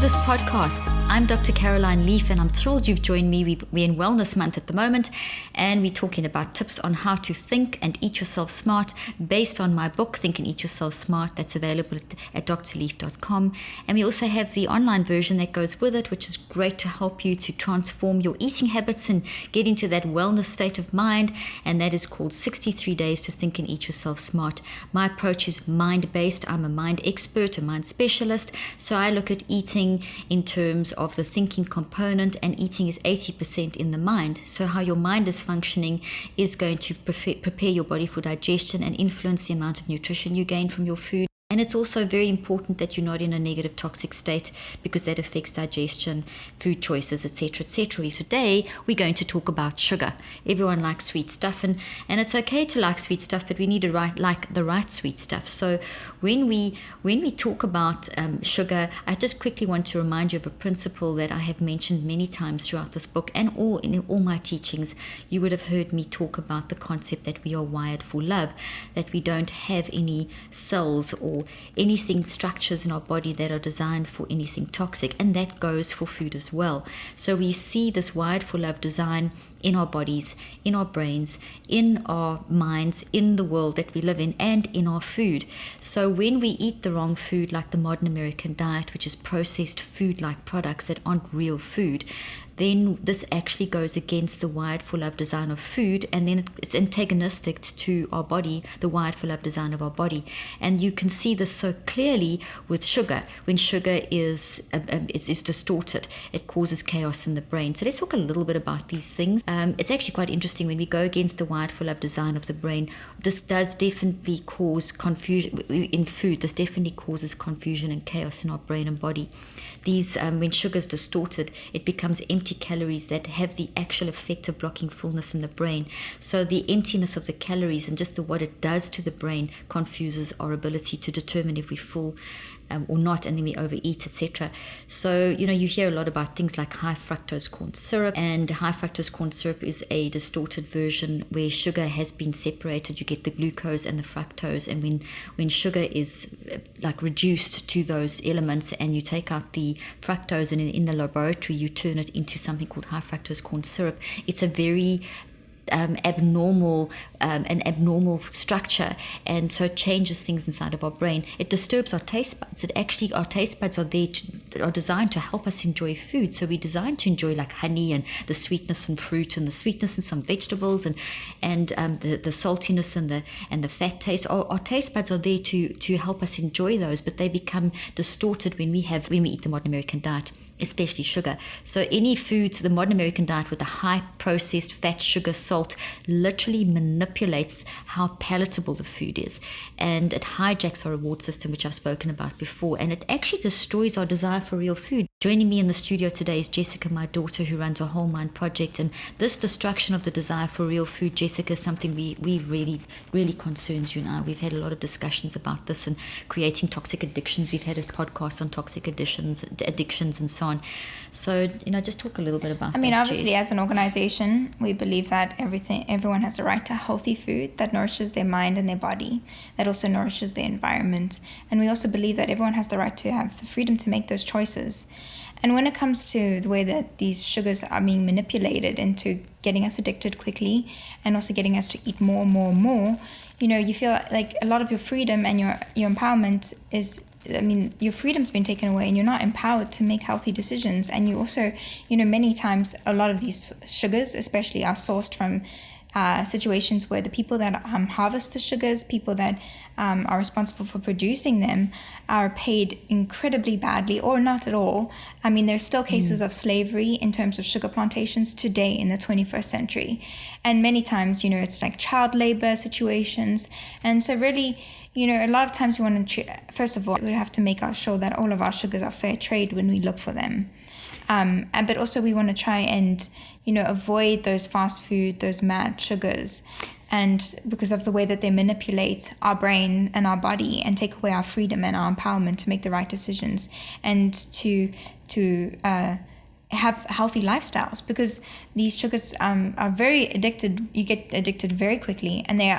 this podcast. I'm Dr. Caroline Leaf, and I'm thrilled you've joined me. We're in Wellness Month at the moment, and we're talking about tips on how to think and eat yourself smart based on my book, Think and Eat Yourself Smart, that's available at drleaf.com. And we also have the online version that goes with it, which is great to help you to transform your eating habits and get into that wellness state of mind, and that is called 63 Days to Think and Eat Yourself Smart. My approach is mind-based. I'm a mind expert, a mind specialist, so I look at eating in terms of the thinking component, and eating is 80% in the mind. So how your mind is functioning is going to prepare your body for digestion and influence the amount of nutrition you gain from your food. And it's also very important that you're not in a negative toxic state, because that affects digestion, food choices, etc., etc. Today, we're going to talk about sugar. Everyone likes sweet stuff, and it's okay to like sweet stuff, but we need to like the right sweet stuff. So when we talk about sugar, I just quickly want to remind you of a principle that I have mentioned many times throughout this book and in all my teachings. You would have heard me talk about the concept that we are wired for love, that we don't have any cells or anything, structures in our body that are designed for anything toxic, and that goes for food as well. So we see this wired for love design in our bodies, in our brains, in our minds, in the world that we live in, and in our food. So when we eat the wrong food, like the modern American diet, which is processed food-like products that aren't real food, then this actually goes against the wired for love design of food, and then it's antagonistic to our body, the wired for love design of our body. And you can see this so clearly with sugar. When sugar is distorted, it causes chaos in the brain. So let's talk a little bit about these things. It's actually quite interesting when we go against the wired for love design of the brain. This does definitely cause confusion in food. This definitely causes confusion and chaos in our brain and body. These, when sugar is distorted, it becomes empty calories that have the actual effect of blocking fullness in the brain. So the emptiness of the calories and just what it does to the brain confuses our ability to determine if we're full or not, and then we overeat, etc. So, you hear a lot about things like high fructose corn syrup, and high fructose corn syrup is a distorted version where sugar has been separated. You get the glucose and the fructose, and when sugar is like reduced to those elements and you take out the fructose, and in the laboratory you turn it into something called high fructose corn syrup, it's a very abnormal structure, and so it changes things inside of our brain. It disturbs our taste buds. Our taste buds are designed to help us enjoy food. So we're designed to enjoy like honey and the sweetness in fruit and the sweetness in some vegetables and the saltiness and the fat taste. Our taste buds are there to help us enjoy those, but they become distorted when we eat the modern American diet, especially sugar. So any foods, the modern American diet with a high processed fat, sugar, salt, literally manipulates how palatable the food is. And it hijacks our reward system, which I've spoken about before. And it actually destroys our desire for real food. Joining me in the studio today is Jessica, my daughter, who runs a Whole Mind Project. And this destruction of the desire for real food, Jessica, is something we really, really concerns you now. We've had a lot of discussions about this and creating toxic addictions. We've had a podcast on toxic addictions and so on. So, just talk a little bit about that. Obviously, Jess. as an organization, we believe that everyone has the right to healthy food that nourishes their mind and their body, that also nourishes their environment. And we also believe that everyone has the right to have the freedom to make those choices. And when it comes to the way that these sugars are being manipulated into getting us addicted quickly and also getting us to eat more and more and more, you feel like a lot of your freedom and your empowerment is, your freedom's been taken away and you're not empowered to make healthy decisions. And you also, many times a lot of these sugars especially are sourced from situations where the people that harvest the sugars, people that are responsible for producing them, are paid incredibly badly or not at all. There's still cases of slavery in terms of sugar plantations today in the 21st century. And many times, it's like child labor situations. And so really, a lot of times we want to, first of all, we have to make sure that all of our sugars are fair trade when we look for them. But also we want to try and, avoid those fast food, those mad sugars, and because of the way that they manipulate our brain and our body and take away our freedom and our empowerment to make the right decisions and to have healthy lifestyles, because these sugars are very addicted. You get addicted very quickly, and they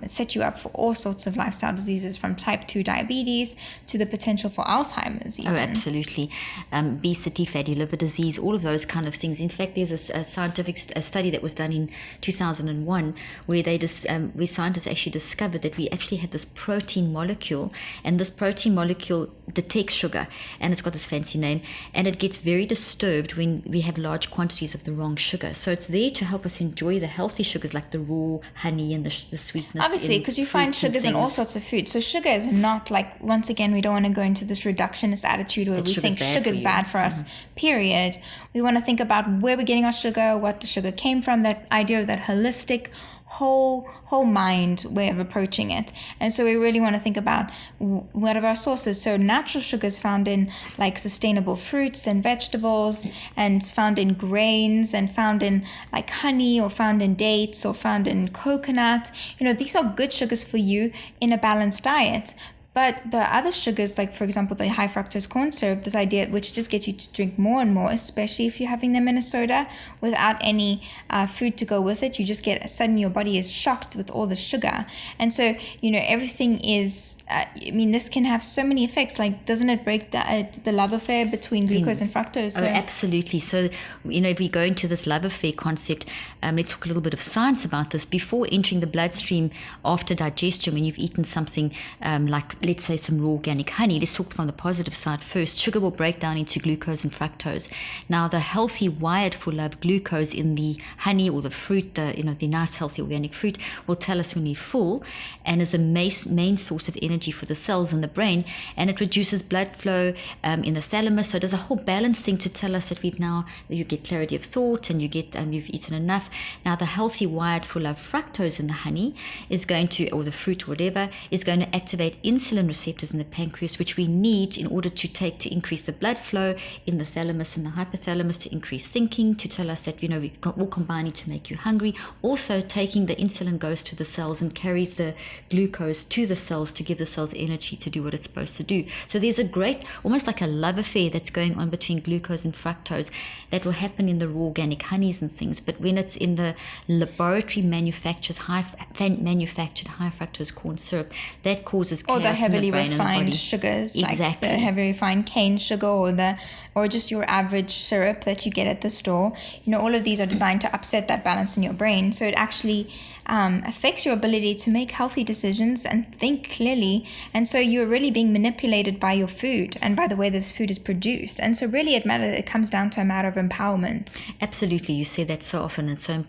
set you up for all sorts of lifestyle diseases, from type 2 diabetes to the potential for Alzheimer's even. Oh, absolutely. Obesity, fatty liver disease, all of those kind of things. In fact, there's a scientific study that was done in 2001 where where scientists actually discovered that we actually had this protein molecule, and this protein molecule detects sugar, and it's got this fancy name, and it gets very disturbed when we have large quantities of the wrong sugar. So it's there to help us enjoy the healthy sugars like the raw honey and the sweetness. Obviously, because you find sugars in all sorts of food. So sugar is not like, once again, we don't want to go into this reductionist attitude where we think sugar's bad for us, period. We want to think about where we're getting our sugar, what the sugar came from, that idea of that holistic, whole mind way of approaching it. And so we really want to think about what are our sources. So natural sugar is found in like sustainable fruits and vegetables, and found in grains, and found in like honey, or found in dates, or found in coconut. These are good sugars for you in a balanced diet. But the other sugars, like for example the high fructose corn syrup, this idea which just gets you to drink more and more, especially if you're having them in a soda without any food to go with it. You just get, suddenly your body is shocked with all the sugar. And so, everything is, this can have so many effects. Like, doesn't it break the love affair between glucose and fructose? So. Oh, absolutely. So, if we go into this love affair concept, let's talk a little bit of science about this. Before entering the bloodstream after digestion, when you've eaten something like, let's say, some raw organic honey, let's talk from the positive side first. Sugar will break down into glucose and fructose. Now, the healthy, wired for love glucose in the honey or the fruit, the nice, healthy organic fruit, will tell us when we're full, and is a main source of energy for the cells in the brain, and it reduces blood flow in the thalamus. So it does a whole balance thing to tell us that you get clarity of thought, and you get you've eaten enough. Now, the healthy, wired for love fructose in the honey is going to, or the fruit, or whatever, is going to activate insulin receptors in the pancreas, which we need in order to increase the blood flow in the thalamus and the hypothalamus, to increase thinking, to tell us that we all combining to make you hungry. Also, taking the insulin goes to the cells and carries the glucose to the cells to give the cells energy to do what it's supposed to do. So there's a great, almost like a love affair that's going on between glucose and fructose that will happen in the raw organic honeys and things. But when it's in the laboratory manufactured high fructose corn syrup, that causes chaos, or the heavily refined sugars, exactly, like the heavily refined cane sugar, or just your average syrup that you get at the store. All of these are designed to upset that balance in your brain. So it actually affects your ability to make healthy decisions and think clearly. And so you're really being manipulated by your food and by the way this food is produced. And so really it comes down to a matter of empowerment. Absolutely. You say that so often, and so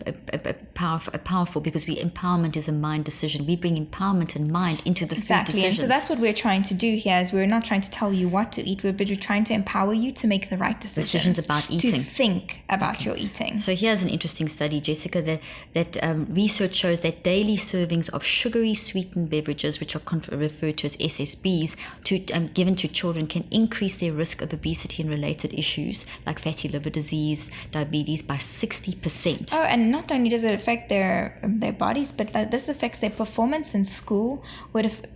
powerful, because empowerment is a mind decision. We bring empowerment and mind into the food decisions. And so that's what we're trying to do here, is we're not trying to tell you what to eat, but we're trying to empower you to make the right decisions about eating, to think about your eating. So here's an interesting study, Jessica, that research shows that daily servings of sugary sweetened beverages, which are referred to as SSBs, given to children, can increase their risk of obesity and related issues like fatty liver disease, diabetes by 60%. Oh, and not only does it affect their bodies, but this affects their performance in school.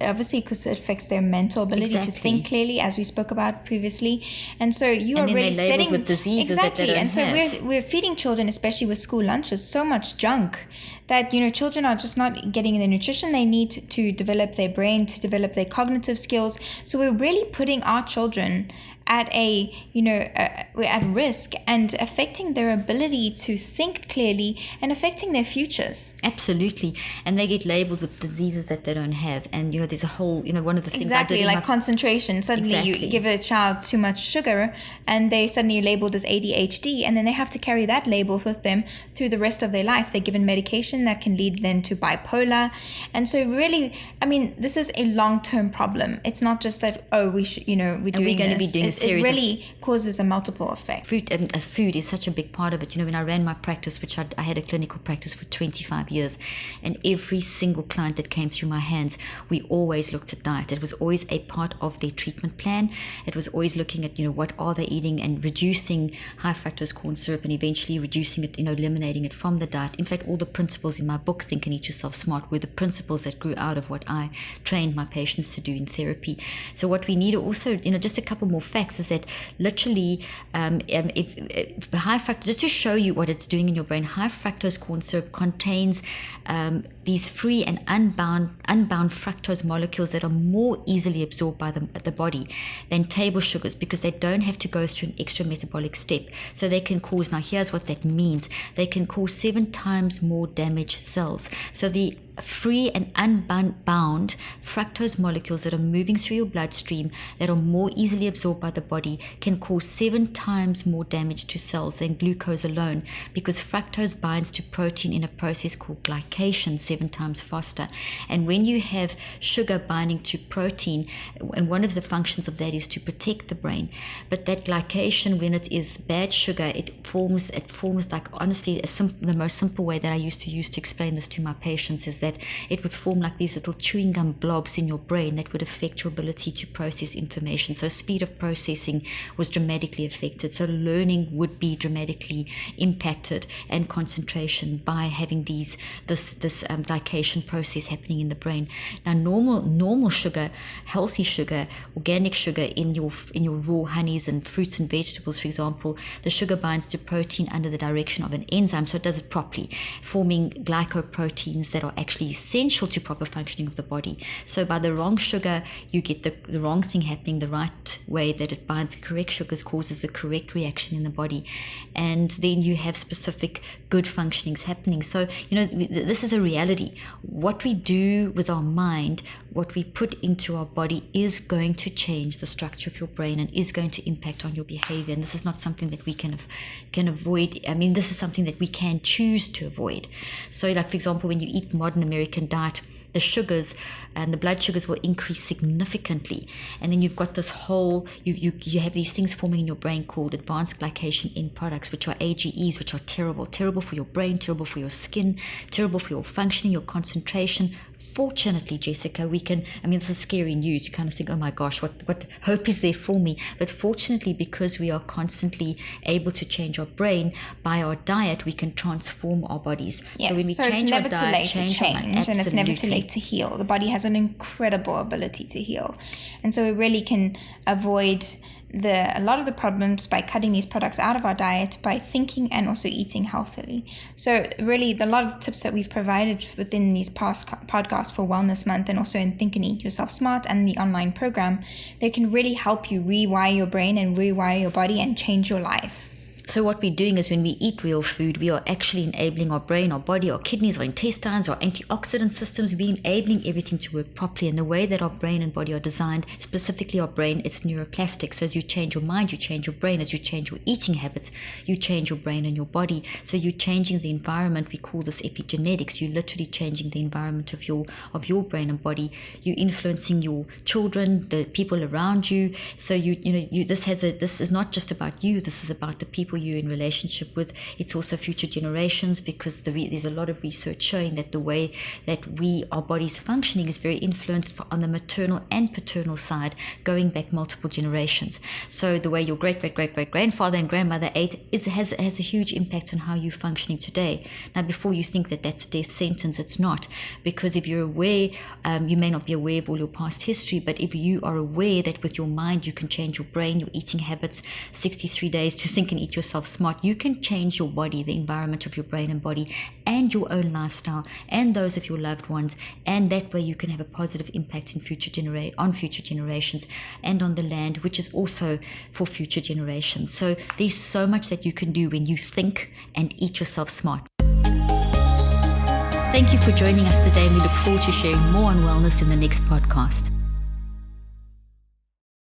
Obviously, because it affects their mental ability to think clearly, as we spoke about previously. And so you are really setting with diseases that they don't and so have. we're feeding children, especially with school lunches, so much junk that children are just not getting the nutrition they need to develop their brain, to develop their cognitive skills. So we're really putting our children at we're at risk and affecting their ability to think clearly and affecting their futures. Absolutely. And they get labeled with diseases that they don't have. And there's a whole, one of the things exactly, I did like concentration. Suddenly you give a child too much sugar and they suddenly labeled as ADHD, and then they have to carry that label with them through the rest of their life. They're given medication that can lead them to bipolar. And so really, this is a long-term problem. It's not just that, we should, we're going to be doing it really causes a multiple effect. Food is such a big part of it. When I ran my practice, which I had a clinical practice for 25 years, and every single client that came through my hands, we always looked at diet. It was always a part of their treatment plan. It was always looking at, what are they eating, and reducing high fructose corn syrup, and eventually reducing it, eliminating it from the diet. In fact, all the principles in my book, Think and Eat Yourself Smart, were the principles that grew out of what I trained my patients to do in therapy. So what we need are also, just a couple more facts. facts is that literally, if high fructose, just to show you what it's doing in your brain, high fructose corn syrup contains these free and unbound fructose molecules that are more easily absorbed by the body than table sugars, because they don't have to go through an extra metabolic step. So they can cause, now here's what that means, they can cause 7 times more damaged cells. So the free and unbound fructose molecules that are moving through your bloodstream that are more easily absorbed by the body can cause 7 times more damage to cells than glucose alone, because fructose binds to protein in a process called glycation 7 times faster. And when you have sugar binding to protein, and one of the functions of that is to protect the brain, but that glycation, when it is bad sugar, it forms like, honestly, the most simple way that I used to use to explain this to my patients is that it would form like these little chewing gum blobs in your brain that would affect your ability to process information. So speed of processing was dramatically affected. So learning would be dramatically impacted, and concentration, by having this glycation process happening in the brain. Now, normal sugar, healthy sugar, organic sugar in your raw honeys and fruits and vegetables, for example, the sugar binds to protein under the direction of an enzyme, so it does it properly, forming glycoproteins that are actually essential to proper functioning of the body. So by the wrong sugar, you get the wrong thing happening. The right way that it binds correct sugars causes the correct reaction in the body, and then you have specific good functionings happening. So this is a reality. What we do with our mind, what we put into our body, is going to change the structure of your brain and is going to impact on your behavior. And this is not something that we can avoid. I mean, this is something that we can choose to avoid. So like, for example, when you eat modern American diet, the sugars and the blood sugars will increase significantly, and then you've got this whole you have these things forming in your brain called advanced glycation end products, which are AGEs, which are terrible for your brain, terrible for your skin, terrible for your functioning, your concentration. Fortunately, Jessica, this is scary news. You kind of think, oh my gosh, what hope is there for me? But fortunately, because we are constantly able to change our brain by our diet, we can transform our bodies. Yes, so when we change our diet, change our mind, and it's never too late to heal. The body has an incredible ability to heal. And so we really can avoid a lot of the problems by cutting these products out of our diet, by thinking and also eating healthily. So really, a lot of the tips that we've provided within these past podcasts for Wellness Month, and also in Think and Eat Yourself Smart and the online program, they can really help you rewire your brain and rewire your body and change your life. So what we're doing is, when we eat real food, we are actually enabling our brain, our body, our kidneys, our intestines, our antioxidant systems. We're enabling everything to work properly. And the way that our brain and body are designed, specifically our brain, it's neuroplastic. So as you change your mind, you change your brain. As you change your eating habits, you change your brain and your body. So you're changing the environment. We call this epigenetics. You're literally changing the environment of your brain and body. You're influencing your children, the people around you. So this is not just about you. This is about the people you're in relationship with. It's also future generations, because there's a lot of research showing that the way that our body's functioning is very influenced on the maternal and paternal side, going back multiple generations. So the way your great-great-great-great-grandfather and grandmother ate has a huge impact on how you're functioning today. Now, before you think that that's a death sentence, it's not, because if you're aware, you may not be aware of all your past history, but if you are aware that with your mind you can change your brain, your eating habits, 63 days to think and eat yourself smart, you can change your body, the environment of your brain and body, and your own lifestyle and those of your loved ones, and that way you can have a positive impact in future generations and on the land, which is also for future generations. So there's so much that you can do when you think and eat yourself smart. Thank you for joining us today, and we look forward to sharing more on wellness in the next podcast.